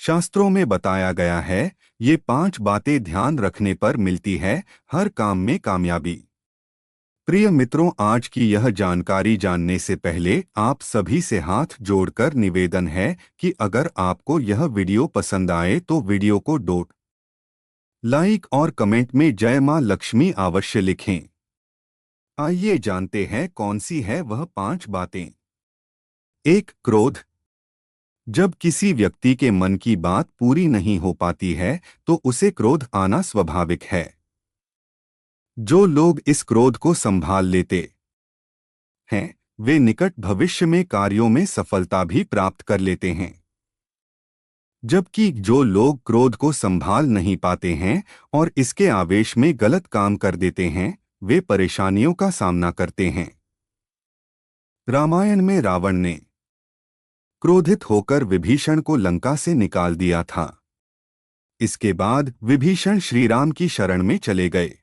शास्त्रों में बताया गया है, ये 5 बातें ध्यान रखने पर मिलती है हर काम में कामयाबी। प्रिय मित्रों, आज की यह जानकारी जानने से पहले आप सभी से हाथ जोड़कर निवेदन है कि अगर आपको यह वीडियो पसंद आए तो वीडियो को लाइक और कमेंट में जय मां लक्ष्मी अवश्य लिखें। आइए जानते हैं कौन सी है वह 5 बातें। 1. क्रोध। जब किसी व्यक्ति के मन की बात पूरी नहीं हो पाती है तो उसे क्रोध आना स्वाभाविक है। जो लोग इस क्रोध को संभाल लेते हैं, वे निकट भविष्य में कार्यों में सफलता भी प्राप्त कर लेते हैं। जबकि जो लोग क्रोध को संभाल नहीं पाते हैं और इसके आवेश में गलत काम कर देते हैं, वे परेशानियों का सामना करते हैं। रामायण में रावण ने क्रोधित होकर विभीषण को लंका से निकाल दिया था। इसके बाद विभीषण श्रीराम की शरण में चले गए।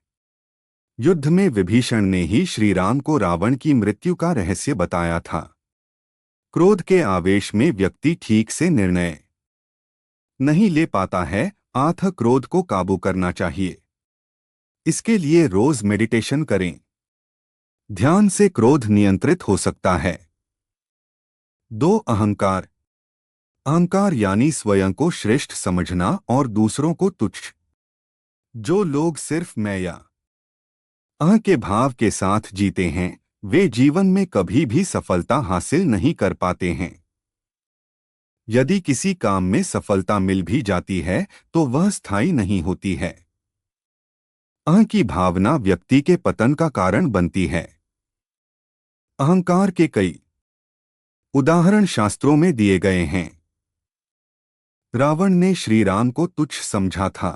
युद्ध में विभीषण ने ही श्रीराम को रावण की मृत्यु का रहस्य बताया था। क्रोध के आवेश में व्यक्ति ठीक से निर्णय नहीं ले पाता है, अतः क्रोध को काबू करना चाहिए। इसके लिए रोज मेडिटेशन करें। ध्यान से क्रोध नियंत्रित हो सकता है। 2. अहंकार। अहंकार यानी स्वयं को श्रेष्ठ समझना और दूसरों को तुच्छ। जो लोग सिर्फ मैं या अह के भाव के साथ जीते हैं, वे जीवन में कभी भी सफलता हासिल नहीं कर पाते हैं। यदि किसी काम में सफलता मिल भी जाती है तो वह स्थायी नहीं होती है। अह की भावना व्यक्ति के पतन का कारण बनती है। अहंकार के कई उदाहरण शास्त्रों में दिए गए हैं। रावण ने श्रीराम को तुच्छ समझा था।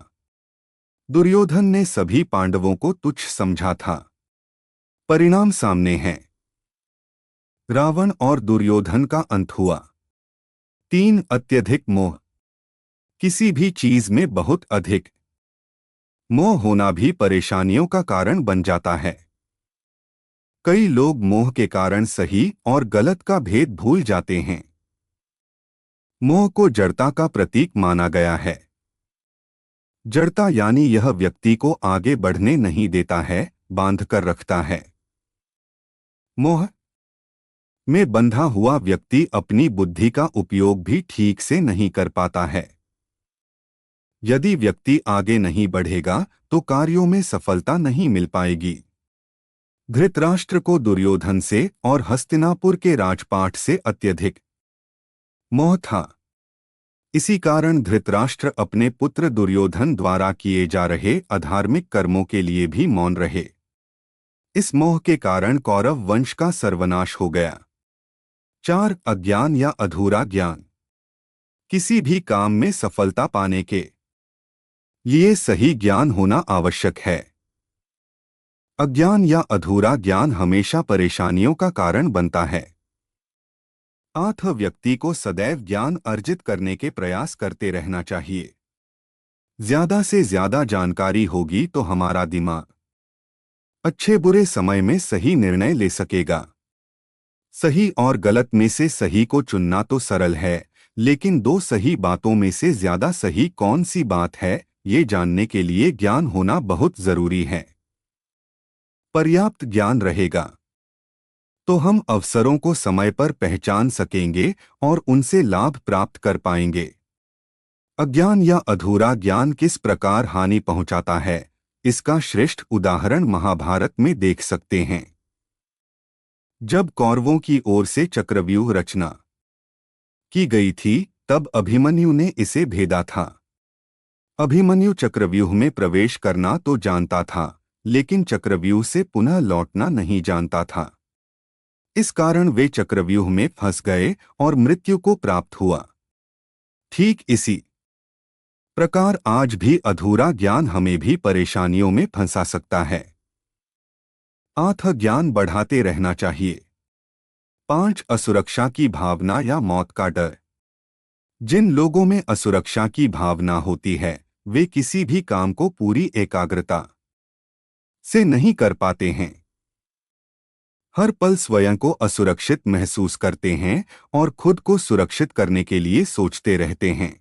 दुर्योधन ने सभी पांडवों को तुच्छ समझा था। परिणाम सामने है। रावण और दुर्योधन का अंत हुआ। 3. अत्यधिक मोह। किसी भी चीज में बहुत अधिक मोह होना भी परेशानियों का कारण बन जाता है। कई लोग मोह के कारण सही और गलत का भेद भूल जाते हैं। मोह को जड़ता का प्रतीक माना गया है। जड़ता यानी यह व्यक्ति को आगे बढ़ने नहीं देता है, बांध कर रखता है। मोह में बंधा हुआ व्यक्ति अपनी बुद्धि का उपयोग भी ठीक से नहीं कर पाता है। यदि व्यक्ति आगे नहीं बढ़ेगा तो कार्यों में सफलता नहीं मिल पाएगी। धृतराष्ट्र को दुर्योधन से और हस्तिनापुर के राजपाट से अत्यधिक मोह था। इसी कारण धृतराष्ट्र अपने पुत्र दुर्योधन द्वारा किए जा रहे अधार्मिक कर्मों के लिए भी मौन रहे। इस मोह के कारण कौरव वंश का सर्वनाश हो गया। 4. अज्ञान या अधूरा ज्ञान। किसी भी काम में सफलता पाने के लिए सही ज्ञान होना आवश्यक है। अज्ञान या अधूरा ज्ञान हमेशा परेशानियों का कारण बनता है। अतः व्यक्ति को सदैव ज्ञान अर्जित करने के प्रयास करते रहना चाहिए। ज्यादा से ज्यादा जानकारी होगी तो हमारा दिमाग अच्छे बुरे समय में सही निर्णय ले सकेगा। सही और गलत में से सही को चुनना तो सरल है, लेकिन 2 सही बातों में से ज्यादा सही कौन सी बात है, ये जानने के लिए ज्ञान होना बहुत जरूरी है। पर्याप्त ज्ञान रहेगा तो हम अवसरों को समय पर पहचान सकेंगे और उनसे लाभ प्राप्त कर पाएंगे। अज्ञान या अधूरा ज्ञान किस प्रकार हानि पहुंचाता है, इसका श्रेष्ठ उदाहरण महाभारत में देख सकते हैं। जब कौरवों की ओर से चक्रव्यूह रचना की गई थी, तब अभिमन्यु ने इसे भेदा था। अभिमन्यु चक्रव्यूह में प्रवेश करना तो जानता था, लेकिन चक्रव्यूह से पुनः लौटना नहीं जानता था। इस कारण वे चक्रव्यूह में फंस गए और मृत्यु को प्राप्त हुआ। ठीक इसी प्रकार आज भी अधूरा ज्ञान हमें भी परेशानियों में फंसा सकता है। अतः ज्ञान बढ़ाते रहना चाहिए। 5. असुरक्षा की भावना या मौत का डर। जिन लोगों में असुरक्षा की भावना होती है, वे किसी भी काम को पूरी एकाग्रता से नहीं कर पाते हैं। हर पल स्वयं को असुरक्षित महसूस करते हैं और खुद को सुरक्षित करने के लिए सोचते रहते हैं।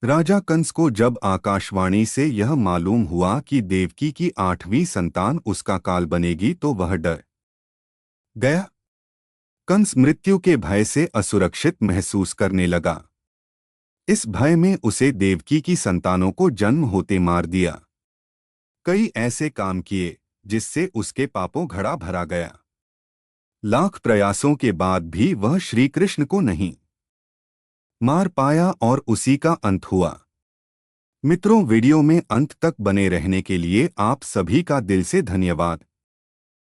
राजा कंस को जब आकाशवाणी से यह मालूम हुआ कि देवकी की 8वीं संतान उसका काल बनेगी तो वह डर गया। कंस मृत्यु के भय से असुरक्षित महसूस करने लगा। इस भय में उसे देवकी की संतानों को जन्म होते मार दिया। कई ऐसे काम किए जिससे उसके पापों घड़ा भरा गया। लाख प्रयासों के बाद भी वह श्री कृष्ण को नहीं मार पाया और उसी का अंत हुआ। मित्रों, वीडियो में अंत तक बने रहने के लिए आप सभी का दिल से धन्यवाद।